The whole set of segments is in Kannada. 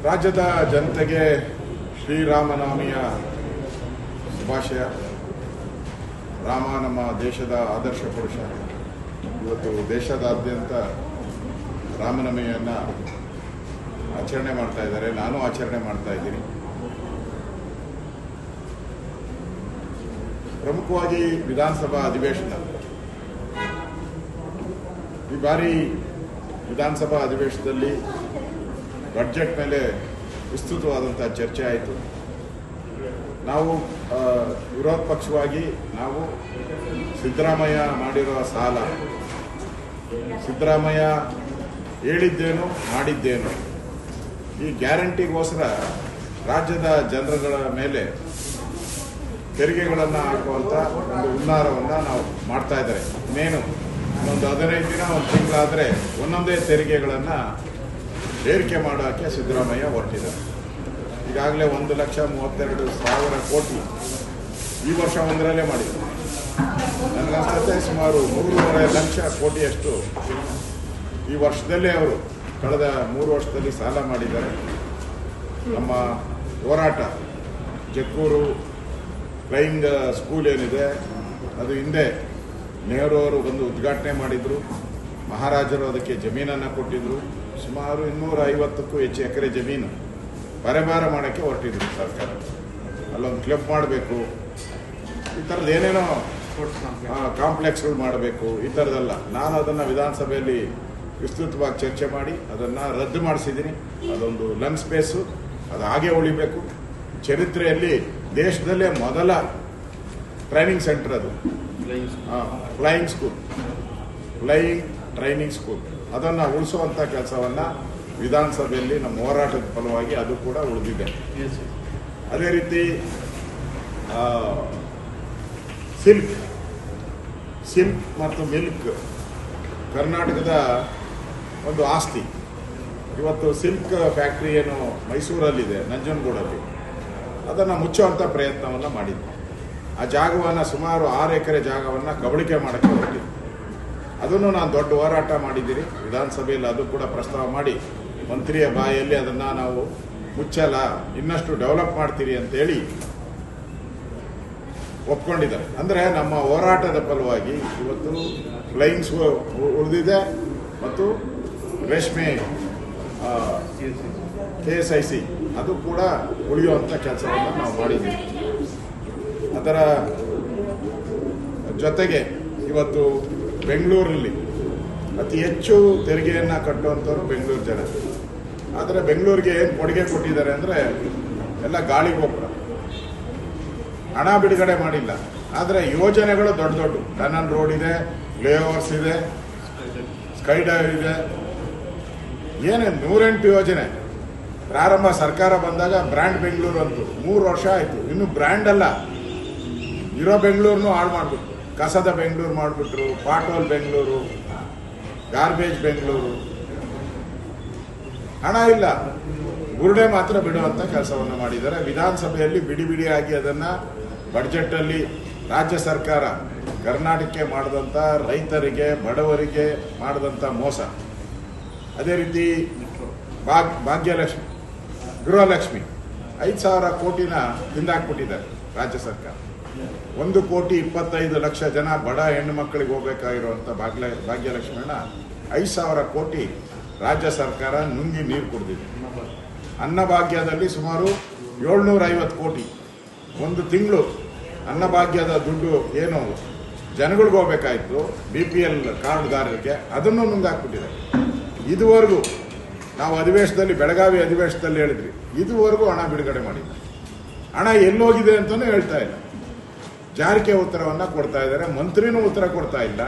ರಾಜ್ಯದ ಜನತೆಗೆ ಶ್ರೀರಾಮನವಮಿಯ ಶುಭಾಶಯ. ರಾಮ ನಮ್ಮ ದೇಶದ ಆದರ್ಶ ಪುರುಷ. ಇವತ್ತು ದೇಶದಾದ್ಯಂತ ರಾಮನವಮಿಯನ್ನು ಆಚರಣೆ ಮಾಡ್ತಾ ಇದ್ದಾರೆ. ನಾನು ಆಚರಣೆ ಮಾಡ್ತಾ ಇದ್ದೀನಿ. ಪ್ರಮುಖವಾಗಿ ವಿಧಾನಸಭಾ ಅಧಿವೇಶನ. ಈ ಬಾರಿ ವಿಧಾನಸಭಾ ಅಧಿವೇಶನದಲ್ಲಿ ಬಡ್ಜೆಟ್ ಮೇಲೆ ವಿಸ್ತೃತವಾದಂಥ ಚರ್ಚೆ ಆಯಿತು. ನಾವು ವಿರೋಧ ಪಕ್ಷವಾಗಿ ನಾವು ಸಿದ್ದರಾಮಯ್ಯ ಮಾಡಿರೋ ಸಾಲ, ಸಿದ್ದರಾಮಯ್ಯ ಹೇಳಿದ್ದೇನು ಮಾಡಿದ್ದೇನು, ಈ ಗ್ಯಾರಂಟಿಗೋಸ್ಕರ ರಾಜ್ಯದ ಜನರುಗಳ ಮೇಲೆ ತೆರಿಗೆಗಳನ್ನು ಹಾಕುವಂಥ ಒಂದು ಹುನ್ನಾರವನ್ನು ನಾವು ಮಾಡ್ತಾ ಇದ್ದಾರೆ. ಇನ್ನೇನು ಒಂದು 15 ದಿನ, ಒಂದು ತಿಂಗಳಾದರೆ ಒಂದೊಂದೇ ತೆರಿಗೆಗಳನ್ನು ಏರಿಕೆ ಮಾಡೋಕ್ಕೆ ಸಿದ್ದರಾಮಯ್ಯ ಹೊರಟಿದ್ದಾರೆ. ಈಗಾಗಲೇ 1,32,000 ಕೋಟಿ ಈ ವರ್ಷ ಒಂದರಲ್ಲೇ ಮಾಡಿದ್ದಾರೆ. ನನಗನ್ಸುತ್ತೆ ಸುಮಾರು 3.5 ಲಕ್ಷ ಕೋಟಿಯಷ್ಟು ಈ ವರ್ಷದಲ್ಲೇ ಅವರು ಕಳೆದ 3 ವರ್ಷದಲ್ಲಿ ಸಾಲ ಮಾಡಿದ್ದಾರೆ. ನಮ್ಮ ಹೋರಾಟ ಜಕ್ಕೂರು ಫ್ಲೈಯಿಂಗ್ ಸ್ಕೂಲ್ ಏನಿದೆ ಅದು ಹಿಂದೆ ನೆಹರು ಅವರು ಬಂದು ಉದ್ಘಾಟನೆ ಮಾಡಿದರು. ಮಹಾರಾಜರು ಅದಕ್ಕೆ ಜಮೀನನ್ನು ಕೊಟ್ಟಿದ್ದರು. ಸುಮಾರು 250ಕ್ಕೂ ಹೆಚ್ಚು ಎಕರೆ ಜಮೀನು ಬರೆಬಾರ ಮಾಡೋಕ್ಕೆ ಹೊರಟಿದ್ರು ಸರ್ಕಾರ. ಅಲ್ಲೊಂದು ಕ್ಲಬ್ ಮಾಡಬೇಕು, ಈ ಥರದ್ದು ಏನೇನೋ ಕಾಂಪ್ಲೆಕ್ಸ್ಗಳು ಮಾಡಬೇಕು, ಈ ಥರದ್ದೆಲ್ಲ. ನಾನು ಅದನ್ನು ವಿಧಾನಸಭೆಯಲ್ಲಿ ವಿಸ್ತೃತವಾಗಿ ಚರ್ಚೆ ಮಾಡಿ ಅದನ್ನು ರದ್ದು ಮಾಡಿಸಿದ್ದೀನಿ. ಅದೊಂದು ಲಂಗ್ ಸ್ಪೇಸು, ಅದು ಹಾಗೆ ಉಳಿಬೇಕು. ಚರಿತ್ರೆಯಲ್ಲಿ ದೇಶದಲ್ಲೇ ಮೊದಲ ಟ್ರೈನಿಂಗ್ ಸೆಂಟರ್ ಅದು, flying school, flying training school. ಅದನ್ನು ಉಳಿಸುವಂಥ ಕೆಲಸವನ್ನು ವಿಧಾನಸಭೆಯಲ್ಲಿ ನಮ್ಮ ಹೋರಾಟದ ಫಲವಾಗಿ ಅದು ಕೂಡ ಉಳಿದಿದೆ. ಅದೇ ರೀತಿ ಸಿಲ್ಕ್ ಮತ್ತು ಮಿಲ್ಕ್ ಕರ್ನಾಟಕದ ಒಂದು ಆಸ್ತಿ. ಇವತ್ತು ಸಿಲ್ಕ್ ಫ್ಯಾಕ್ಟ್ರಿ ಏನು ಮೈಸೂರಲ್ಲಿದೆ, ನಂಜನಗೂಡಲ್ಲಿ, ಅದನ್ನು ಮುಚ್ಚುವಂಥ ಪ್ರಯತ್ನವನ್ನು ಮಾಡಿದ್ದೆ. ಆ ಜಾಗವನ್ನು ಸುಮಾರು 6 ಎಕರೆ ಜಾಗವನ್ನು ಕಬಳಿಕೆ ಮಾಡೋಕ್ಕೆ ಹೊರಟಿದ್ದೆ. ಅದನ್ನು ನಾನು ದೊಡ್ಡ ಹೋರಾಟ ಮಾಡಿದ್ದೀನಿ ವಿಧಾನಸಭೆಯಲ್ಲಿ. ಅದು ಕೂಡ ಪ್ರಸ್ತಾವ ಮಾಡಿ ಮಂತ್ರಿಯ ಬಾಯಲ್ಲಿ ಅದನ್ನು ನಾವು ಮುಚ್ಚಲ್ಲ, ಇನ್ನಷ್ಟು ಡೆವಲಪ್ ಮಾಡ್ತೀರಿ ಅಂತೇಳಿ ಒಪ್ಕೊಂಡಿದ್ದಾರೆ. ಅಂದರೆ ನಮ್ಮ ಹೋರಾಟದ ಫಲವಾಗಿ ಇವತ್ತು ಫ್ಲೈಯಿಂಗ್ಸ್ ಉಳಿದಿದೆ ಮತ್ತು ರೇಷ್ಮೆ KSIC ಅದು ಕೂಡ ಉಳಿಯುವಂಥ ಕೆಲಸವನ್ನು ನಾವು ಮಾಡಿದ್ದೀವಿ. ಅದರ ಜೊತೆಗೆ ಇವತ್ತು ಬೆಂಗಳೂರಲ್ಲಿ ಅತಿ ಹೆಚ್ಚು ತೆರಿಗೆಯನ್ನು ಕಟ್ಟುವಂಥವ್ರು ಬೆಂಗಳೂರು ಜನ. ಆದರೆ ಬೆಂಗಳೂರಿಗೆ ಏನು ಕೊಡುಗೆ ಕೊಟ್ಟಿದ್ದಾರೆ ಅಂದರೆ ಎಲ್ಲ ಗಾಳಿ ಗೊಬ್ಬರ, ಹಣ ಬಿಡುಗಡೆ ಮಾಡಿಲ್ಲ. ಆದರೆ ಯೋಜನೆಗಳು ದೊಡ್ಡ ದೊಡ್ಡ ಟನಲ್ ರೋಡ್ ಇದೆ, ಫ್ಲೈಓವರ್ಸ್ ಇದೆ, ಸ್ಕೈ ಡೈವ್ ಇದೆ, ಏನೇನು 108 ಯೋಜನೆ ಪ್ರಾರಂಭ ಸರ್ಕಾರ ಬಂದಾಗ ಬ್ರ್ಯಾಂಡ್ ಬೆಂಗಳೂರು ಅಂತು 3 ವರ್ಷ ಆಯಿತು. ಇನ್ನು ಬ್ರ್ಯಾಂಡ್ ಅಲ್ಲ, ಇರೋ ಬೆಂಗಳೂರನ್ನು ಹಾಳು ಮಾಡಿಬಿಟ್ರು. ಕಸದ ಬೆಂಗಳೂರು ಮಾಡಿಬಿಟ್ರು, ಪಾಟೋಲ್ ಬೆಂಗಳೂರು, ಗಾರ್ಬೇಜ್ ಬೆಂಗಳೂರು. ಹಣ ಇಲ್ಲ, ಬುರುಡೆ ಮಾತ್ರ ಬಿಡುವಂಥ ಕೆಲಸವನ್ನು ಮಾಡಿದ್ದಾರೆ. ವಿಧಾನಸಭೆಯಲ್ಲಿ ಬಿಡಿ ಬಿಡಿಯಾಗಿ ಅದನ್ನು ಬಡ್ಜೆಟಲ್ಲಿ ರಾಜ್ಯ ಸರ್ಕಾರ ಕರ್ನಾಟಕಕ್ಕೆ ಮಾಡಿದಂಥ ರೈತರಿಗೆ, ಬಡವರಿಗೆ ಮಾಡಿದಂಥ ಮೋಸ. ಅದೇ ರೀತಿ ಭಾಗ್ಯಲಕ್ಷ್ಮಿ, ಗೃಹಲಕ್ಷ್ಮಿ 5,000 ಕೋಟಿನ ತಿಂದಾಕ್ಬಿಟ್ಟಿದ್ದಾರೆ ರಾಜ್ಯ ಸರ್ಕಾರ. 1,25,00,000 ಜನ ಬಡ ಹೆಣ್ಣು ಮಕ್ಕಳಿಗೆ ಹೋಗಬೇಕಾಗಿರುವಂಥ ಭಾಗ್ಯಲಕ್ಷ್ಮಿನ 5,000 ಕೋಟಿ ರಾಜ್ಯ ಸರ್ಕಾರ ನುಂಗಿ ನೀರು ಕುಡಿದಿದೆ. ಅನ್ನಭಾಗ್ಯದಲ್ಲಿ ಸುಮಾರು 750 ಕೋಟಿ ಒಂದು ತಿಂಗಳು ಅನ್ನಭಾಗ್ಯದ ದುಡ್ಡು ಏನು ಜನಗಳಿಗೆ ಹೋಗ್ಬೇಕಾಯಿತು BPL ಕಾರ್ಡ್ದಾರರಿಗೆ, ಅದನ್ನು ನುಂಗಾಕ್ಬಿಟ್ಟಿದೆ. ಇದುವರೆಗೂ ನಾವು ಅಧಿವೇಶನದಲ್ಲಿ, ಬೆಳಗಾವಿ ಅಧಿವೇಶನದಲ್ಲಿ ಹೇಳಿದ್ವಿ, ಇದುವರೆಗೂ ಹಣ ಬಿಡುಗಡೆ ಮಾಡಿಲ್ಲ. ಹಣ ಎಲ್ಲೋಗಿದೆ ಅಂತಲೂ ಹೇಳ್ತಾ ಇಲ್ಲ. ಜಾರಿಕೆ ಉತ್ತರವನ್ನು ಕೊಡ್ತಾ ಇದ್ದಾರೆ, ಮಂತ್ರಿನೂ ಉತ್ತರ ಕೊಡ್ತಾ ಇಲ್ಲ,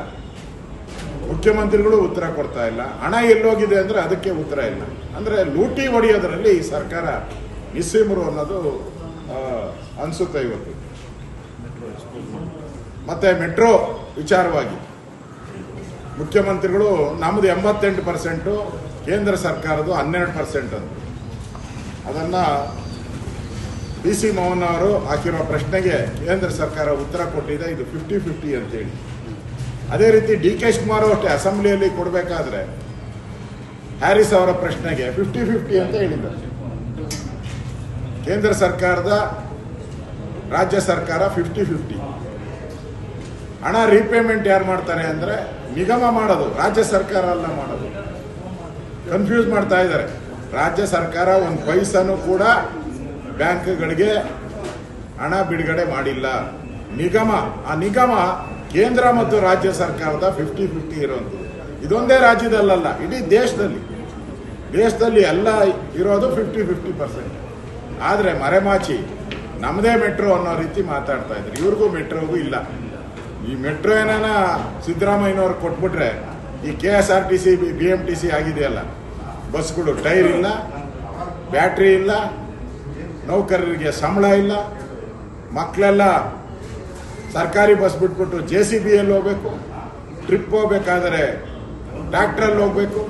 ಮುಖ್ಯಮಂತ್ರಿಗಳು ಉತ್ತರ ಕೊಡ್ತಾ ಇಲ್ಲ. ಹಣ ಎಲ್ಲೋಗಿದೆ ಅಂದರೆ ಅದಕ್ಕೆ ಉತ್ತರ ಇಲ್ಲ. ಅಂದರೆ ಲೂಟಿ ಹೊಡೆಯೋದ್ರಲ್ಲಿ ಈ ಸರ್ಕಾರ ನಿಸ್ಸೀಮರು ಅನ್ನೋದು ಅನಿಸುತ್ತೆ ಇವತ್ತು. ಮತ್ತು ಮೆಟ್ರೋ ವಿಚಾರವಾಗಿ ಮುಖ್ಯಮಂತ್ರಿಗಳು ನಮ್ಮದು 88%, ಕೇಂದ್ರ ಸರ್ಕಾರದ್ದು 12% ಅಂತ. ಅದನ್ನು DC ಮೋಹನ್ ಅವರು ಹಾಕಿರೋ ಪ್ರಶ್ನೆಗೆ ಕೇಂದ್ರ ಸರ್ಕಾರ ಉತ್ತರ ಕೊಟ್ಟಿದೆ, ಇದು 50-50 ಅಂತೇಳಿ. ಅದೇ ರೀತಿ DK ಶಿವಕುಮಾರ್ ಅಷ್ಟೇ ಅಸೆಂಬ್ಲಿಯಲ್ಲಿ ಕೊಡಬೇಕಾದ್ರೆ ಹ್ಯಾರಿಸ್ ಅವರ ಪ್ರಶ್ನೆಗೆ 50-50 ಅಂತ ಹೇಳಿದ್ದಾರೆ. ಕೇಂದ್ರ ಸರ್ಕಾರದ ರಾಜ್ಯ ಸರ್ಕಾರ 50-50. ಹಣ ರೀಪೇಮೆಂಟ್ ಯಾರು ಮಾಡ್ತಾರೆ ಅಂದರೆ ನಿಗಮ ಮಾಡೋದು, ರಾಜ್ಯ ಸರ್ಕಾರ ಅಲ್ಲ ಮಾಡೋದು. ಕನ್ಫ್ಯೂಸ್ ಮಾಡ್ತಾ ಇದ್ದಾರೆ. ರಾಜ್ಯ ಸರ್ಕಾರ ಒಂದು ಪೈಸನೂ ಕೂಡ ಬ್ಯಾಂಕ್ಗಳಿಗೆ ಹಣ ಬಿಡುಗಡೆ ಮಾಡಿಲ್ಲ. ಆ ನಿಗಮ ಕೇಂದ್ರ ಮತ್ತು ರಾಜ್ಯ ಸರ್ಕಾರದ 50-50 ಇರುವಂಥದ್ದು. ಇದೊಂದೇ ರಾಜ್ಯದಲ್ಲ, ಇಡೀ ದೇಶದಲ್ಲಿ ಎಲ್ಲ ಇರೋದು 50-50%. ಆದರೆ ಮರೆಮಾಚಿ ನಮ್ಮದೇ ಮೆಟ್ರೋ ಅನ್ನೋ ರೀತಿ ಮಾತಾಡ್ತಾ ಇದ್ರು. ಇವ್ರಿಗೂ ಮೆಟ್ರೋಗೂ ಇಲ್ಲ. ಈ ಮೆಟ್ರೋ ಏನಾನ ಸಿದ್ದರಾಮಯ್ಯನವ್ರು ಕೊಟ್ಬಿಟ್ರೆ ಈ KSRTC BMTC ಆಗಿದೆಯಲ್ಲ, ಬಸ್ಗಳು ಟೈರ್ ಇಲ್ಲ, ಬ್ಯಾಟ್ರಿ ಇಲ್ಲ, ನೌಕರರಿಗೆ ಸಂಬಳ ಇಲ್ಲ, ಮಕ್ಕಳೆಲ್ಲ ಸರ್ಕಾರಿ ಬಸ್ ಬಿಟ್ಬಿಟ್ಟು JCBಯಲ್ಲಿ ಹೋಗ್ಬೇಕು, ಟ್ರಿಪ್ ಹೋಗ್ಬೇಕಾದ್ರೆ ಟ್ರ್ಯಾಕ್ಟ್ರಲ್ಲಿ ಹೋಗ್ಬೇಕು,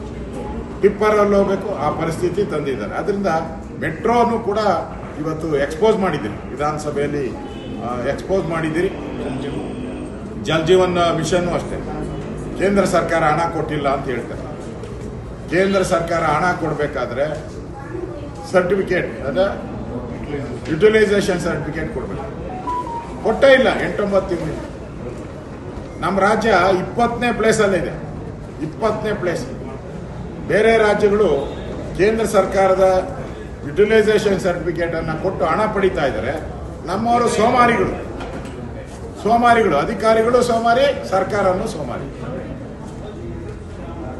ಟಿಪ್ಪರಲ್ಲಿ ಹೋಗ್ಬೇಕು, ಆ ಪರಿಸ್ಥಿತಿ ತಂದಿದ್ದಾರೆ. ಅದರಿಂದ ಮೆಟ್ರೋನು ಕೂಡ ಇವತ್ತು ಎಕ್ಸ್ಪೋಸ್ ಮಾಡಿದ್ದೀರಿ, ವಿಧಾನಸಭೆಯಲ್ಲಿ ಎಕ್ಸ್ಪೋಸ್ ಮಾಡಿದ್ದೀರಿ. ಜಲ್ ಜೀವನ್ ಮಿಷನ್ ಅಷ್ಟೇ, ಕೇಂದ್ರ ಸರ್ಕಾರ ಹಣ ಕೊಟ್ಟಿಲ್ಲ ಅಂತ ಹೇಳ್ತಾರೆ. ಕೇಂದ್ರ ಸರ್ಕಾರ ಹಣ ಕೊಡಬೇಕಾದ್ರೆ ಸರ್ಟಿಫಿಕೇಟ್, ಅದ ಯುಟಿಲೈಸೇಷನ್ ಸರ್ಟಿಫಿಕೇಟ್ ಕೊಡಬೇಕು. ಕೊಟ್ಟೇ ಇಲ್ಲ 8-9 ತಿಂಗಳು. ನಮ್ಮ ರಾಜ್ಯ 20ನೇ ಪ್ಲೇಸಲ್ಲಿದೆ, 20ನೇ ಪ್ಲೇಸ್. ಬೇರೆ ರಾಜ್ಯಗಳು ಕೇಂದ್ರ ಸರ್ಕಾರದ ಯುಟಿಲೈಸೇಷನ್ ಸರ್ಟಿಫಿಕೇಟ್ ಅನ್ನು ಕೊಟ್ಟು ಹಣ ಪಡಿತಾ ಇದ್ದಾರೆ. ನಮ್ಮವರು ಸೋಮಾರಿಗಳು, ಅಧಿಕಾರಿಗಳು ಸೋಮಾರಿ, ಸರ್ಕಾರನೂ ಸೋಮಾರಿ.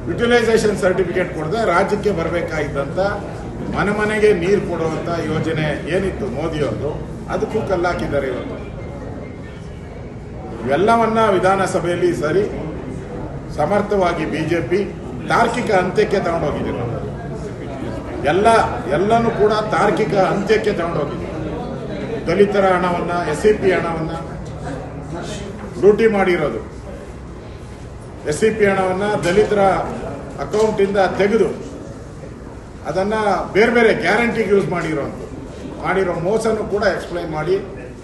ಯುಟಿಲೈಸೇಷನ್ ಸರ್ಟಿಫಿಕೇಟ್ ಕೊಡದೆ ರಾಜ್ಯಕ್ಕೆ ಬರಬೇಕಾಗಿದ್ದಂಥ ಮನೆಗೆ ನೀರು ಕೊಡುವಂಥ ಯೋಜನೆ ಏನಿತ್ತು ಮೋದಿಯವ್ರದ್ದು, ಅದಕ್ಕೂ ಕಲ್ಲಾಕಿದ್ದಾರೆ ಇವತ್ತು. ಇವೆಲ್ಲವನ್ನ ವಿಧಾನಸಭೆಯಲ್ಲಿ ಸರಿ ಸಮರ್ಥವಾಗಿ ಬಿಜೆಪಿ ತಾರ್ಕಿಕ ಅಂತ್ಯಕ್ಕೆ ತಗೊಂಡೋಗಿದ್ದೀವಿ. ನಾವು ಎಲ್ಲನೂ ಕೂಡ ತಾರ್ಕಿಕ ಅಂತ್ಯಕ್ಕೆ ತಗೊಂಡೋಗಿದ್ದೀವಿ. ದಲಿತರ ಹಣವನ್ನ, SCP ಹಣವನ್ನ ಲೂಟಿ ಮಾಡಿರೋದು, SCP ಹಣವನ್ನ ದಲಿತರ ಅಕೌಂಟಿಂದ ತೆಗೆದು ಅದನ್ನ ಬೇರೆ ಗ್ಯಾರಂಟಿಗೆ ಯೂಸ್ ಮಾಡಿರೋ ಮೋಸನೂ ಕೂಡ ಎಕ್ಸ್ಪ್ಲೈನ್ ಮಾಡಿ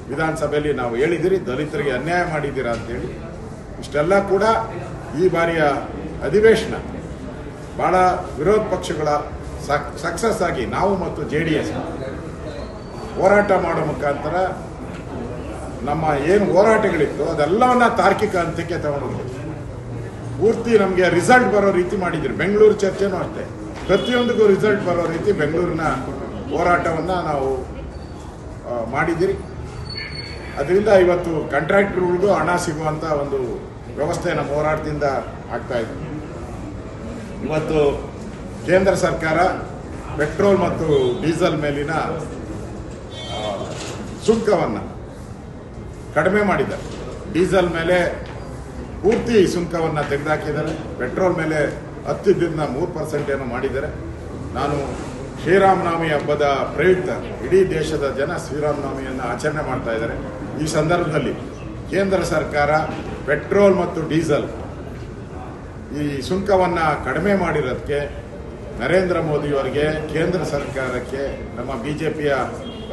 ವಿಧಾನಸಭೆಯಲ್ಲಿ ನಾವು ಹೇಳಿದಿರಿ. ದಲಿತರಿಗೆ ಅನ್ಯಾಯ ಮಾಡಿದ್ದೀರಾ ಅಂತೇಳಿ. ಇಷ್ಟೆಲ್ಲ ಕೂಡ ಈ ಬಾರಿಯ ಅಧಿವೇಶನ ಬಹಳ ವಿರೋಧ ಪಕ್ಷಗಳ ಸಕ್ಸಸ್ ಆಗಿ ನಾವು ಮತ್ತು JDS ಹೋರಾಟ ಮಾಡೋ ಮುಖಾಂತರ ನಮ್ಮ ಏನು ಹೋರಾಟಗಳಿತ್ತು ಅದೆಲ್ಲವನ್ನ ತಾರ್ಕಿಕ ಅಂತ್ಯಕ್ಕೆ ತಗೊಂಡೋಗಿ ಪೂರ್ತಿ ನಮಗೆ ರಿಸಲ್ಟ್ ಬರೋ ರೀತಿ ಮಾಡಿದ್ದೀರಿ. ಬೆಂಗಳೂರು ಚರ್ಚೆನೂ ಅಷ್ಟೇ, ಪ್ರತಿಯೊಂದಕ್ಕೂ ರಿಸಲ್ಟ್ ಬರೋ ರೀತಿ ಬೆಂಗಳೂರಿನ ಹೋರಾಟವನ್ನು ನಾವು ಮಾಡಿದ್ದೀರಿ. ಅದರಿಂದ ಇವತ್ತು ಕಾಂಟ್ರಾಕ್ಟರ್ಗಳಿಗೂ ಹಣ ಸಿಗುವಂಥ ಒಂದು ವ್ಯವಸ್ಥೆ ನಮ್ಮ ಹೋರಾಟದಿಂದ ಆಗ್ತಾ ಇದೆ. ಇವತ್ತು ಕೇಂದ್ರ ಸರ್ಕಾರ ಪೆಟ್ರೋಲ್ ಮತ್ತು ಡೀಸೆಲ್ ಮೇಲಿನ ಸುಂಕವನ್ನು ಕಡಿಮೆ ಮಾಡಿದ್ದಾರೆ. ಡೀಸೆಲ್ ಮೇಲೆ ಪೂರ್ತಿ ಸುಂಕವನ್ನು ತೆಗೆದುಹಾಕಿದ್ದಾರೆ. ಪೆಟ್ರೋಲ್ ಮೇಲೆ 10ರಿಂದ 3% ಏನೋ ಮಾಡಿದ್ದಾರೆ. ನಾನು ಶ್ರೀರಾಮನವಮಿ ಹಬ್ಬದ ಪ್ರಯುಕ್ತ ಇಡೀ ದೇಶದ ಜನ ಶ್ರೀರಾಮನವಮಿಯನ್ನು ಆಚರಣೆ ಮಾಡ್ತಾ ಇದ್ದಾರೆ. ಈ ಸಂದರ್ಭದಲ್ಲಿ ಕೇಂದ್ರ ಸರ್ಕಾರ ಪೆಟ್ರೋಲ್ ಮತ್ತು ಡೀಸೆಲ್ ಈ ಸುಂಕವನ್ನು ಕಡಿಮೆ ಮಾಡಿರೋದಕ್ಕೆ ನರೇಂದ್ರ ಮೋದಿಯವರಿಗೆ, ಕೇಂದ್ರ ಸರ್ಕಾರಕ್ಕೆ, ನಮ್ಮ ಬಿಜೆಪಿಯ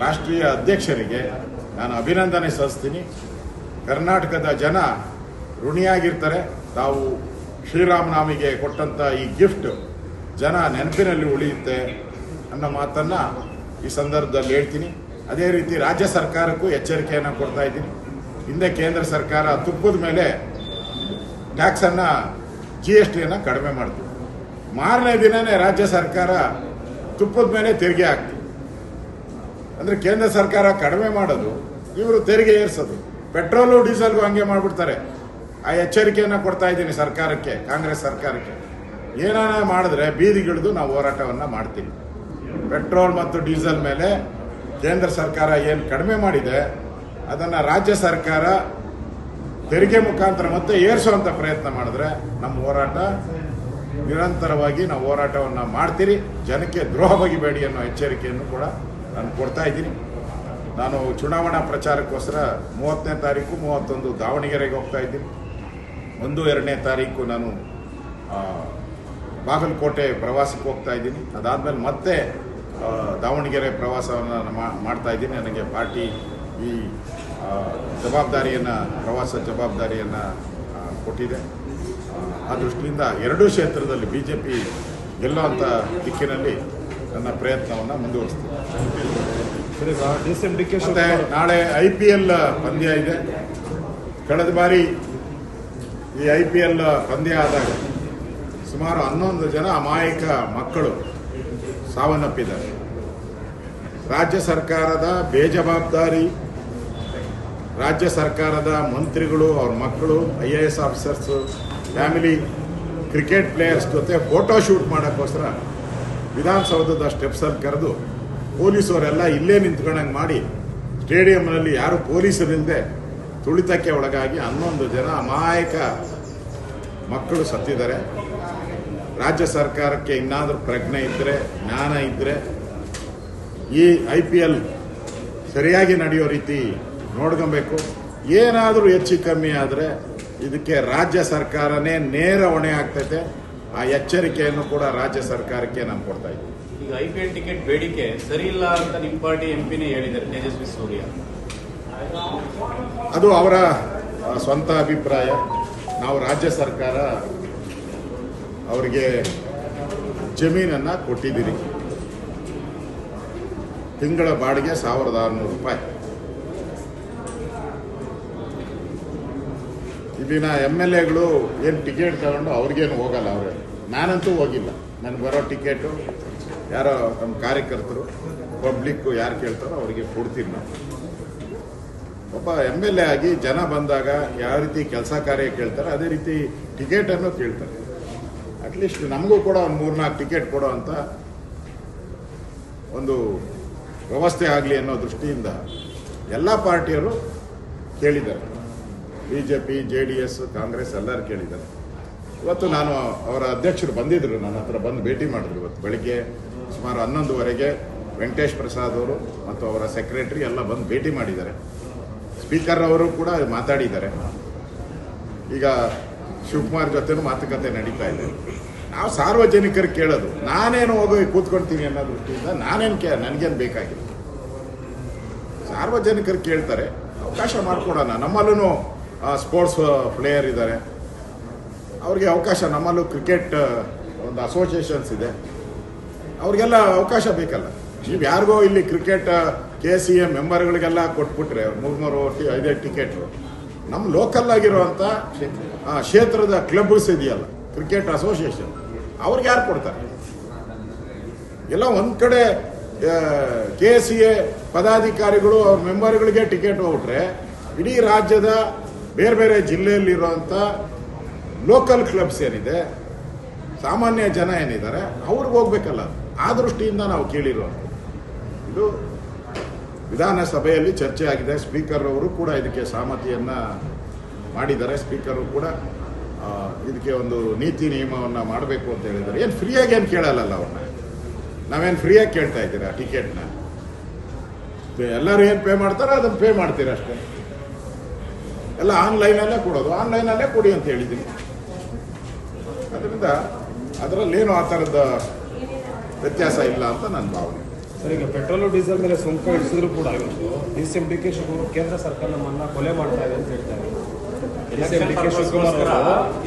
ರಾಷ್ಟ್ರೀಯ ಅಧ್ಯಕ್ಷರಿಗೆ ನಾನು ಅಭಿನಂದನೆ ಸಲ್ಲಿಸ್ತೀನಿ. ಕರ್ನಾಟಕದ ಜನ ಋಣಿಯಾಗಿರ್ತಾರೆ. ತಾವು ಶ್ರೀರಾಮನವಮಿಗೆ ಕೊಟ್ಟಂಥ ಈ ಗಿಫ್ಟ್ ಜನ ನೆನಪಿನಲ್ಲಿ ಉಳಿಯುತ್ತೆ ಅನ್ನೋ ಮಾತನ್ನು ಈ ಸಂದರ್ಭದಲ್ಲಿ ಹೇಳ್ತೀನಿ. ಅದೇ ರೀತಿ ರಾಜ್ಯ ಸರ್ಕಾರಕ್ಕೂ ಎಚ್ಚರಿಕೆಯನ್ನು ಕೊಡ್ತಾ ಇದ್ದೀನಿ. ಹಿಂದೆ ಕೇಂದ್ರ ಸರ್ಕಾರ ತುಪ್ಪದ ಮೇಲೆ ಟ್ಯಾಕ್ಸನ್ನು GSTಯನ್ನು ಕಡಿಮೆ ಮಾಡ್ತೀವಿ. ಮಾರನೇ ದಿನನೇ ರಾಜ್ಯ ಸರ್ಕಾರ ತುಪ್ಪದ ಮೇಲೆ ತೆರಿಗೆ ಹಾಕ್ತೀವಿ. ಅಂದರೆ ಕೇಂದ್ರ ಸರ್ಕಾರ ಕಡಿಮೆ ಮಾಡೋದು, ಇವರು ತೆರಿಗೆ ಏರಿಸೋದು. ಪೆಟ್ರೋಲು ಡೀಸೆಲ್ಗೂ ಹಂಗೆ ಮಾಡಿಬಿಡ್ತಾರೆ. ಆ ಎಚ್ಚರಿಕೆಯನ್ನು ಕೊಡ್ತಾ ಇದ್ದೀನಿ ಸರ್ಕಾರಕ್ಕೆ, ಕಾಂಗ್ರೆಸ್ ಸರ್ಕಾರಕ್ಕೆ. ಏನಾನ ಮಾಡಿದ್ರೆ ಬೀದಿಗಿಳಿದು ನಾವು ಹೋರಾಟವನ್ನು ಮಾಡ್ತೀವಿ. ಪೆಟ್ರೋಲ್ ಮತ್ತು ಡೀಸೆಲ್ ಮೇಲೆ ಕೇಂದ್ರ ಸರ್ಕಾರ ಏನು ಕಡಿಮೆ ಮಾಡಿದೆ ಅದನ್ನು ರಾಜ್ಯ ಸರ್ಕಾರ ತೆರಿಗೆ ಮುಖಾಂತರ ಮತ್ತೆ ಏರಿಸುವಂಥ ಪ್ರಯತ್ನ ಮಾಡಿದ್ರೆ ನಮ್ಮ ಹೋರಾಟ ನಿರಂತರವಾಗಿ ನಾವು ಹೋರಾಟವನ್ನು ಮಾಡ್ತೀರಿ. ಜನಕ್ಕೆ ದ್ರೋಹ ಬಗೆಬೇಡಿ ಅನ್ನೋ ಎಚ್ಚರಿಕೆಯನ್ನು ಕೂಡ ನಾನು ಕೊಡ್ತಾ ಇದ್ದೀನಿ. ನಾನು ಚುನಾವಣಾ ಪ್ರಚಾರಕ್ಕೋಸ್ಕರ 30ನೇ ತಾರೀಕು 31 ದಾವಣಗೆರೆಗೆ ಹೋಗ್ತಾ ಇದ್ದೀನಿ. 1-2ನೇ ತಾರೀಕು ನಾನು ಬಾಗಲಕೋಟೆ ಪ್ರವಾಸಕ್ಕೆ ಹೋಗ್ತಾ ಇದ್ದೀನಿ. ಅದಾದಮೇಲೆ ಮತ್ತೆ ದಾವಣಗೆರೆ ಪ್ರವಾಸವನ್ನು ಮಾಡ್ತಾ ಇದ್ದೀನಿ. ನನಗೆ ಪಾರ್ಟಿ ಈ ಪ್ರವಾಸ ಜವಾಬ್ದಾರಿಯನ್ನು ಕೊಟ್ಟಿದೆ. ಆ ದೃಷ್ಟಿಯಿಂದ ಎರಡೂ ಕ್ಷೇತ್ರದಲ್ಲಿ BJP ಗೆಲ್ಲುವಂಥ ದಿಕ್ಕಿನಲ್ಲಿ ನನ್ನ ಪ್ರಯತ್ನವನ್ನು ಮುಂದುವರಿಸ್ತೀನಿ. ಮತ್ತೆ ನಾಳೆ IPL ಪಂದ್ಯ ಇದೆ. ಕಳೆದ ಬಾರಿ ಈ IPL ಪಂದ್ಯ ಆದಾಗ ಸುಮಾರು 11 ಜನ ಅಮಾಯಕ ಮಕ್ಕಳು ಸಾವನ್ನಪ್ಪಿದ್ದಾರೆ. ರಾಜ್ಯ ಸರ್ಕಾರದ ಬೇಜವಾಬ್ದಾರಿ, ರಾಜ್ಯ ಸರ್ಕಾರದ ಮಂತ್ರಿಗಳು, ಅವ್ರ ಮಕ್ಕಳು, IAS officers, family cricket players ಜೊತೆ ಫೋಟೋ ಶೂಟ್ ಮಾಡೋಕ್ಕೋಸ್ಕರ ವಿಧಾನಸೌಧದ ಸ್ಟೆಪ್ಸಲ್ಲಿ ಕರೆದು ಪೊಲೀಸವರೆಲ್ಲ ಇಲ್ಲೇ ನಿಂತ್ಕೊಂಡಂಗೆ ಮಾಡಿ ಸ್ಟೇಡಿಯಂನಲ್ಲಿ ಯಾರು ಪೊಲೀಸರಿಲ್ಲದೆ ತುಳಿತಕ್ಕೆ ಒಳಗಾಗಿ 11 ಜನ ಅಮಾಯಕ ಮಕ್ಕಳು ಸತ್ತಿದ್ದಾರೆ. ರಾಜ್ಯ ಸರ್ಕಾರಕ್ಕೆ ಇನ್ನಾದರೂ ಪ್ರಜ್ಞೆ ಇದ್ದರೆ, ಜ್ಞಾನ ಇದ್ದರೆ ಈ IPL ಸರಿಯಾಗಿ ನಡೆಯೋ ರೀತಿ ನೋಡ್ಕೊಬೇಕು. ಏನಾದರೂ ಹೆಚ್ಚು ಕಮ್ಮಿ ಆದರೆ ಇದಕ್ಕೆ ರಾಜ್ಯ ಸರ್ಕಾರನೇ ನೇರ ಹೊಣೆ ಆಗ್ತೈತೆ. ಆ ಎಚ್ಚರಿಕೆಯನ್ನು ಕೂಡ ರಾಜ್ಯ ಸರ್ಕಾರಕ್ಕೆ ನಾನು ಕೊಡ್ತಾ ಇದ್ದೀನಿ. ಈಗ IPL ಟಿಕೆಟ್ ಬೇಡಿಕೆ ಸರಿ ಇಲ್ಲ ಅಂತ ನಿಮ್ಮ ಪಾರ್ಟಿ MP ಹೇಳಿದ್ದಾರೆ, ತೇಜಸ್ವಿ ಸೂರ್ಯ. ಅದು ಅವರ ಸ್ವಂತ ಅಭಿಪ್ರಾಯ. ನಾವು ರಾಜ್ಯ ಸರ್ಕಾರ ಅವರಿಗೆ ಜಮೀನನ್ನು ಕೊಟ್ಟಿದ್ದೀರಿ. ತಿಂಗಳ ಬಾಡಿಗೆ 1600 ರೂಪಾಯಿ. ಇಲ್ಲಿನ MLAಗಳು ಏನು ಟಿಕೆಟ್ ತಗೊಂಡು ಅವ್ರಿಗೇನು ಹೋಗಲ್ಲ. ಅವರೇ, ನಾನಂತೂ ಹೋಗಿಲ್ಲ. ನನಗೆ ಬರೋ ಟಿಕೆಟು ಯಾರೋ ನಮ್ಮ ಕಾರ್ಯಕರ್ತರು, ಪಬ್ಲಿಕ್ಕು ಯಾರು ಕೇಳ್ತಾರೋ ಅವರಿಗೆ ಕೊಡ್ತೀವಿ. ನಾವು ಒಬ್ಬ MLA ಆಗಿ ಜನ ಬಂದಾಗ ಯಾವ ರೀತಿ ಕೆಲಸ ಕಾರ್ಯ ಕೇಳ್ತಾರೆ ಅದೇ ರೀತಿ ಟಿಕೆಟನ್ನು ಕೇಳ್ತಾರೆ. ಅಟ್ಲೀಸ್ಟ್ ನಮಗೂ ಕೂಡ ಒಂದು 3-4 ಟಿಕೆಟ್ ಕೊಡೋ ಅಂತ ಒಂದು ವ್ಯವಸ್ಥೆ ಆಗಲಿ ಅನ್ನೋ ದೃಷ್ಟಿಯಿಂದ ಎಲ್ಲ ಪಾರ್ಟಿಯವರು ಕೇಳಿದ್ದಾರೆ. BJP, JDS, ಕಾಂಗ್ರೆಸ್ ಎಲ್ಲರೂ ಕೇಳಿದ್ದಾರೆ. ಇವತ್ತು ನಾನು ಅವರ ಅಧ್ಯಕ್ಷರು ಬಂದಿದ್ದರು, ನನ್ನ ಹತ್ರ ಬಂದು ಭೇಟಿ ಮಾಡಿದ್ರು. ಇವತ್ತು ಬೆಳಿಗ್ಗೆ ಸುಮಾರು 11:30ಗೆ ವೆಂಕಟೇಶ್ ಪ್ರಸಾದ್ ಅವರು ಮತ್ತು ಅವರ ಸೆಕ್ರೆಟರಿ ಎಲ್ಲ ಬಂದು ಭೇಟಿ ಮಾಡಿದ್ದಾರೆ. ಸ್ಪೀಕರ್ ಅವರು ಕೂಡ ಮಾತಾಡಿದ್ದಾರೆ. ಈಗ ಶಿವಕುಮಾರ್ ಜೊತೆನೂ ಮಾತುಕತೆ ನಡೀತಾ ಇದೆ. ನಾವು ಸಾರ್ವಜನಿಕರು ಕೇಳೋದು, ನಾನೇನು ಹೋಗಿ ಕೂತ್ಕೊಳ್ತೀನಿ ಅನ್ನೋ ದೃಷ್ಟಿಯಿಂದ ನನಗೇನು ಬೇಕಾಗಿಲ್ಲ. ಸಾರ್ವಜನಿಕರು ಕೇಳ್ತಾರೆ, ಅವಕಾಶ ಮಾಡಿಕೊಡೋಣ. ನಮ್ಮಲ್ಲೂ ಸ್ಪೋರ್ಟ್ಸ್ ಪ್ಲೇಯರ್ ಇದ್ದಾರೆ, ಅವ್ರಿಗೆ ಅವಕಾಶ. ನಮ್ಮಲ್ಲೂ ಕ್ರಿಕೆಟ್ ಒಂದು ಅಸೋಸಿಯೇಷನ್ಸ್ ಇದೆ, ಅವ್ರಿಗೆಲ್ಲ ಅವಕಾಶ ಬೇಕಲ್ಲ. ನೀವು ಯಾರಿಗೋ ಇಲ್ಲಿ ಕ್ರಿಕೆಟ್ KCA ಮೆಂಬರ್ಗಳಿಗೆಲ್ಲ ಕೊಟ್ಬಿಟ್ರೆ 300-500 ಟಿಕೆಟು, ನಮ್ಮ ಲೋಕಲ್ ಆಗಿರುವಂಥ ಕ್ಷೇತ್ರದ ಕ್ಲಬ್ಸ್ ಇದೆಯಲ್ಲ, ಕ್ರಿಕೆಟ್ ಅಸೋಸಿಯೇಷನ್, ಅವ್ರಿಗೆ ಯಾರು ಕೊಡ್ತಾರೆ? ಎಲ್ಲ ಒಂದು ಕಡೆ KCA ಪದಾಧಿಕಾರಿಗಳು ಅವ್ರ ಮೆಂಬರ್ಗಳಿಗೆ ಟಿಕೆಟ್ ಹೋಗ್ಬಿಟ್ರೆ ಇಡೀ ರಾಜ್ಯದ ಬೇರೆ ಬೇರೆ ಜಿಲ್ಲೆಯಲ್ಲಿರುವಂಥ ಲೋಕಲ್ ಕ್ಲಬ್ಸ್ ಏನಿದೆ, ಸಾಮಾನ್ಯ ಜನ ಏನಿದ್ದಾರೆ ಅವ್ರಿಗೆ ಹೋಗ್ಬೇಕಲ್ಲ. ಆ ದೃಷ್ಟಿಯಿಂದ ನಾವು ಕೇಳಿರೋದು. ಇದು ವಿಧಾನಸಭೆಯಲ್ಲಿ ಚರ್ಚೆ ಆಗಿದೆ. ಸ್ಪೀಕರ್ ಅವರು ಕೂಡ ಇದಕ್ಕೆ ಸಹಮತಿಯನ್ನು ಮಾಡಿದ್ದಾರೆ. ಸ್ಪೀಕರ್ ಕೂಡ ಇದಕ್ಕೆ ಒಂದು ನೀತಿ ನಿಯಮವನ್ನು ಮಾಡಬೇಕು ಅಂತ ಹೇಳಿದ್ದಾರೆ. ಏನು ಫ್ರೀಯಾಗಿ ಏನು ಕೇಳಲ್ಲ ಅವ್ರನ್ನ. ನಾವೇನು ಫ್ರೀಯಾಗಿ ಕೇಳ್ತಾ ಇದ್ದೀರಾ ಟಿಕೆಟ್ನ? ಎಲ್ಲರೂ ಏನು ಪೇ ಮಾಡ್ತಾರೋ ಅದನ್ನು ಪೇ ಮಾಡ್ತೀರಾ ಅಷ್ಟೇ. ಎಲ್ಲ ಆನ್ಲೈನಲ್ಲೇ ಕೊಡೋದು, ಆನ್ಲೈನಲ್ಲೇ ಕೊಡಿ ಅಂತ ಹೇಳಿದ್ದೀನಿ. ಅದರಿಂದ ಅದರಲ್ಲೇನು ಆ ಥರದ ವ್ಯತ್ಯಾಸ ಇಲ್ಲ ಅಂತ ನನ್ನ ಭಾವನೆ. ಸರ್, ಈಗ ಪೆಟ್ರೋಲು ಡೀಸೆಲ್ ಮೇಲೆ ಸುಂಕ ಇಳಿಸಿದ್ರು ಕೂಡ ಇವತ್ತು DCM ಶಿವಕುಮಾರ್ ಕೇಂದ್ರ ಸರ್ಕಾರ ನಮ್ಮನ್ನ ಕೊಲೆ ಮಾಡ್ತಾ ಇದೆ ಅಂತ ಹೇಳ್ತಾರೆ.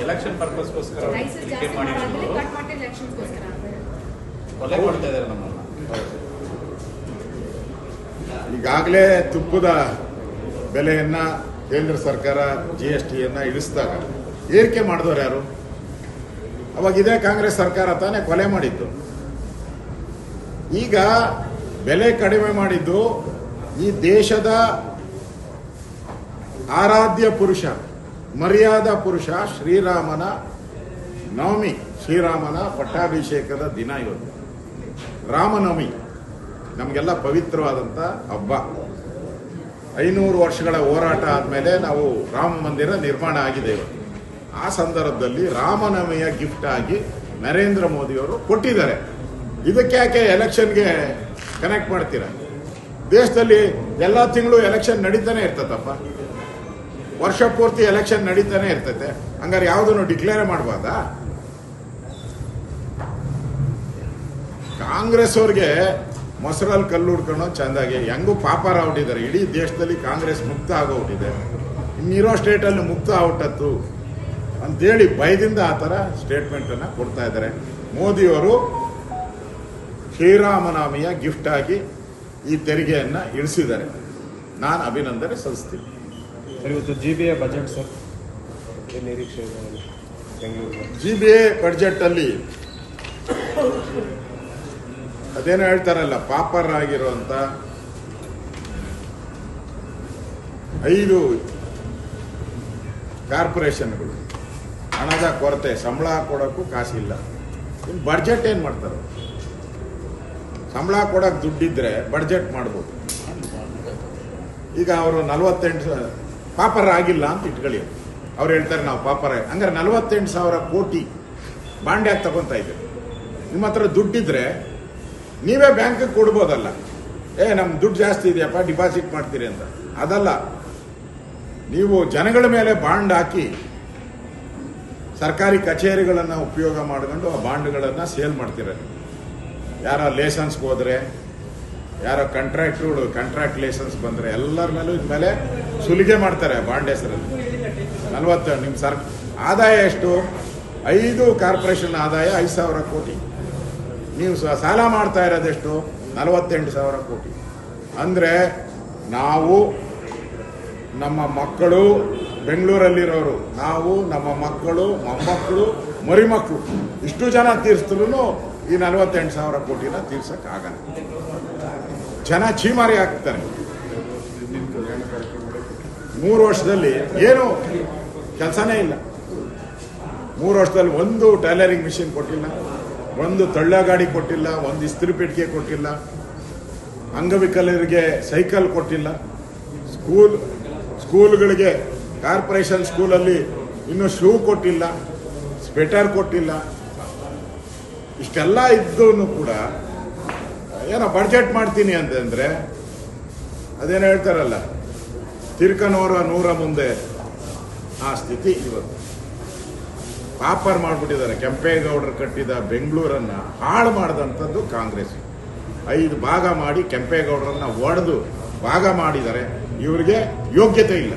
ಎಲೆಕ್ಷನ್ ಪರ್ಪಸ್ಗೋಸ್ಕರ ಕೊಲೆ ಮಾಡ್ತಾ ಇದ್ದಾರೆ ನಮ್ಮನ್ನ. ಈಗಾಗಲೇ ತುಪ್ಪದ ಬೆಲೆಯನ್ನು ಕೇಂದ್ರ ಸರ್ಕಾರ GSTಯನ್ನು ಇಳಿಸಿದಾಗ ಏರಿಕೆ ಮಾಡಿದವರು ಯಾರು? ಅವಾಗ ಇದೇ ಕಾಂಗ್ರೆಸ್ ಸರ್ಕಾರ ತಾನೇ ಕೊಲೆ ಮಾಡಿದ್ದು. ಈಗ ಬೆಲೆ ಕಡಿಮೆ ಮಾಡಿದ್ದು ಈ ದೇಶದ ಆರಾಧ್ಯ ಪುರುಷ, ಮರ್ಯಾದ ಪುರುಷ ಶ್ರೀರಾಮನ ನವಮಿ, ಶ್ರೀರಾಮನ ಪಟ್ಟಾಭಿಷೇಕದ ದಿನ ಇವತ್ತು. ರಾಮನವಮಿ ನಮಗೆಲ್ಲ ಪವಿತ್ರವಾದಂಥ ಹಬ್ಬ. 500 ವರ್ಷಗಳ ಹೋರಾಟ ಆದಮೇಲೆ ನಾವು ರಾಮ ಮಂದಿರ ನಿರ್ಮಾಣ ಆಗಿದೆ ಇವತ್ತು. ಆ ಸಂದರ್ಭದಲ್ಲಿ ರಾಮನವಮಿಯ ಗಿಫ್ಟ್ ಆಗಿ ನರೇಂದ್ರ ಮೋದಿಯವರು ಕೊಟ್ಟಿದ್ದಾರೆ. ಇದಕ್ಕೆ ಯಾಕೆ ಎಲೆಕ್ಷನ್ಗೆ ಕನೆಕ್ಟ್ ಮಾಡ್ತೀರಾ? ದೇಶದಲ್ಲಿ ಎಲ್ಲ ತಿಂಗಳು ಎಲೆಕ್ಷನ್ ನಡೀತಾನೆ ಇರ್ತದಪ್ಪ, ವರ್ಷ ಪೂರ್ತಿ ಎಲೆಕ್ಷನ್ ನಡೀತಾನೆ ಇರ್ತೈತೆ. ಹಂಗಾರೆ ಯಾವುದನ್ನು ಡಿಕ್ಲೇರ್ ಮಾಡಬಾರ್ದಾ? ಕಾಂಗ್ರೆಸ್ ಅವ್ರಿಗೆ ಮೊಸರಲ್ಲಿ ಕಲ್ಲು ಹುಡ್ಕೊಂಡು ಚೆಂದಾಗಿ ಹೆಂಗೂ ಪಾಪಾರ ಹೊಟ್ಟಿದ್ದಾರೆ. ಇಡೀ ದೇಶದಲ್ಲಿ ಕಾಂಗ್ರೆಸ್ ಮುಕ್ತ ಆಗೋಗ್ಬಿಟ್ಟಿದೆ, ಇನ್ನಿರೋ ಸ್ಟೇಟಲ್ಲಿ ಮುಕ್ತ ಆಗ್ಬಿಟ್ಟತ್ತು ಅಂತೇಳಿ ಭಯದಿಂದ ಆ ಥರ ಸ್ಟೇಟ್ಮೆಂಟನ್ನು ಕೊಡ್ತಾ ಇದ್ದಾರೆ. ಮೋದಿಯವರು ಶ್ರೀರಾಮನವಮಿಯ ಗಿಫ್ಟ್ ಆಗಿ ಈ ತೆರಿಗೆಯನ್ನು ಇಳಿಸಿದ್ದಾರೆ. ನಾನು ಅಭಿನಂದನೆ ಸಲ್ಲಿಸ್ತೀನಿ. ಸರ್, ಇವತ್ತು GBA ಬಜೆಟ್ ಸರ್ ಏನು ನಿರೀಕ್ಷೆ ಇದೆ ಬೆಂಗಳೂರು? GBA ಬಡ್ಜೆಟಲ್ಲಿ ಅದೇನೋ ಹೇಳ್ತಾರಲ್ಲ, ಪಾಪರ್ ಆಗಿರುವಂಥ 5 ಕಾರ್ಪೊರೇಷನ್ಗಳು ಹಣದ ಕೊರತೆ, ಸಂಬಳ ಕೊಡೋಕ್ಕೂ ಕಾಸಿಲ್ಲ. ಇನ್ನು ಬಡ್ಜೆಟ್ ಏನು ಮಾಡ್ತಾರೆ? ಸಂಬಳ ಕೊಡೋಕೆ ದುಡ್ಡಿದ್ರೆ ಬಡ್ಜೆಟ್ ಮಾಡ್ಬೋದು. ಈಗ ಅವರು 48 ಪಾಪರ್ ಆಗಿಲ್ಲ ಅಂತ ಇಟ್ಕೊಳ್ಳಿ. ಅವ್ರು ಹೇಳ್ತಾರೆ ನಾವು ಪಾಪರ್, ಹಂಗಾರೆ 48,000 ಕೋಟಿ ಬಾಂಡ್ಯಾಗಿ ತಗೊತಾ ಇದ್ದೀವಿ. ನಿಮ್ಮ ಹತ್ರ ದುಡ್ಡಿದ್ರೆ ನೀವೇ ಬ್ಯಾಂಕಿಗೆ ಕೊಡ್ಬೋದಲ್ಲ. ನಮ್ಮ ದುಡ್ಡು ಜಾಸ್ತಿ ಇದೆಯಪ್ಪ, ಡಿಪಾಸಿಟ್ ಮಾಡ್ತೀರಿ ಅಂತ. ಅದಲ್ಲ, ನೀವು ಜನಗಳ ಮೇಲೆ ಬಾಂಡ್ ಹಾಕಿ ಸರ್ಕಾರಿ ಕಚೇರಿಗಳನ್ನು ಉಪಯೋಗ ಮಾಡ್ಕೊಂಡು ಆ ಬಾಂಡ್ಗಳನ್ನು ಸೇಲ್ ಮಾಡ್ತೀರ. ಯಾರೋ ಲೈಸೆನ್ಸ್ಗೆ ಹೋದರೆ, ಯಾರೋ ಕಾಂಟ್ರಾಕ್ಟ್ ಲೈಸೆನ್ಸ್ ಬಂದರೆ ಎಲ್ಲರ ಮೇಲೂ ಇದ್ಮೇಲೆ ಸುಲಿಗೆ ಮಾಡ್ತಾರೆ ಬಾಂಡ್ ಹೆಸರಲ್ಲಿ. 40 ನಿಮ್ಮ ಆದಾಯ ಎಷ್ಟು? 5 ಕಾರ್ಪೊರೇಷನ್ ಆದಾಯ 5,000 ಕೋಟಿ. ನೀವು ಸಾಲ ಮಾಡ್ತಾ ಇರೋದೆಷ್ಟು? 48,000 ಕೋಟಿ. ಅಂದರೆ ನಾವು, ನಮ್ಮ ಮಕ್ಕಳು, ಬೆಂಗಳೂರಲ್ಲಿರೋರು, ನಾವು, ನಮ್ಮ ಮಕ್ಕಳು, ಮೊಮ್ಮಕ್ಕಳು, ಮರಿಮಕ್ಕಳು, ಇಷ್ಟು ಜನ ತೀರಿಸಿದ್ರು ಈ 48,000 ಕೋಟಿನ ತೀರ್ಸಕ್ಕಾಗಲ್ಲ. ಜನ ಚೀಮಾರಿ ಹಾಕ್ತಾರೆ. 3 ವರ್ಷದಲ್ಲಿ ಏನು ಕೆಲಸನೇ ಇಲ್ಲ. 3 ವರ್ಷದಲ್ಲಿ ಒಂದು ಟೈಲರಿಂಗ್ ಮಿಷಿನ್ ಕೊಟ್ಟಿಲ್ಲ, ಒಂದು ತಳ್ಳ ಗಾಡಿ ಕೊಟ್ಟಿಲ್ಲ, ಒಂದು ಇಸ್ತ್ರಿ ಪೆಟ್ಟಿಗೆ ಕೊಟ್ಟಿಲ್ಲ, ಅಂಗವಿಕಲರಿಗೆ ಸೈಕಲ್ ಕೊಟ್ಟಿಲ್ಲ, ಸ್ಕೂಲ್ಗಳಿಗೆ ಕಾರ್ಪೊರೇಷನ್ ಸ್ಕೂಲಲ್ಲಿ ಇನ್ನೂ ಶೂ ಕೊಟ್ಟಿಲ್ಲ, ಸ್ವೆಟರ್ ಕೊಟ್ಟಿಲ್ಲ. ಇಷ್ಟೆಲ್ಲ ಇದ್ದೂ ಕೂಡ ಏನೋ ಬಡ್ಜೆಟ್ ಮಾಡ್ತೀನಿ ಅಂತಂದರೆ ಅದೇನೋ ಹೇಳ್ತಾರಲ್ಲ, ತಿರ್ಕನವರ 100 ಮುಂದೆ ಆ ಸ್ಥಿತಿ ಇವತ್ತು. ಪಾಪರ್ ಮಾಡಿಬಿಟ್ಟಿದ್ದಾರೆ. ಕೆಂಪೇಗೌಡರು ಕಟ್ಟಿದ ಬೆಂಗಳೂರನ್ನು ಹಾಳು ಮಾಡಿದಂಥದ್ದು ಕಾಂಗ್ರೆಸ್. 5 ಭಾಗ ಮಾಡಿ ಕೆಂಪೇಗೌಡರನ್ನು ಒಡೆದು ಭಾಗ ಮಾಡಿದ್ದಾರೆ. ಇವರಿಗೆ ಯೋಗ್ಯತೆ ಇಲ್ಲ.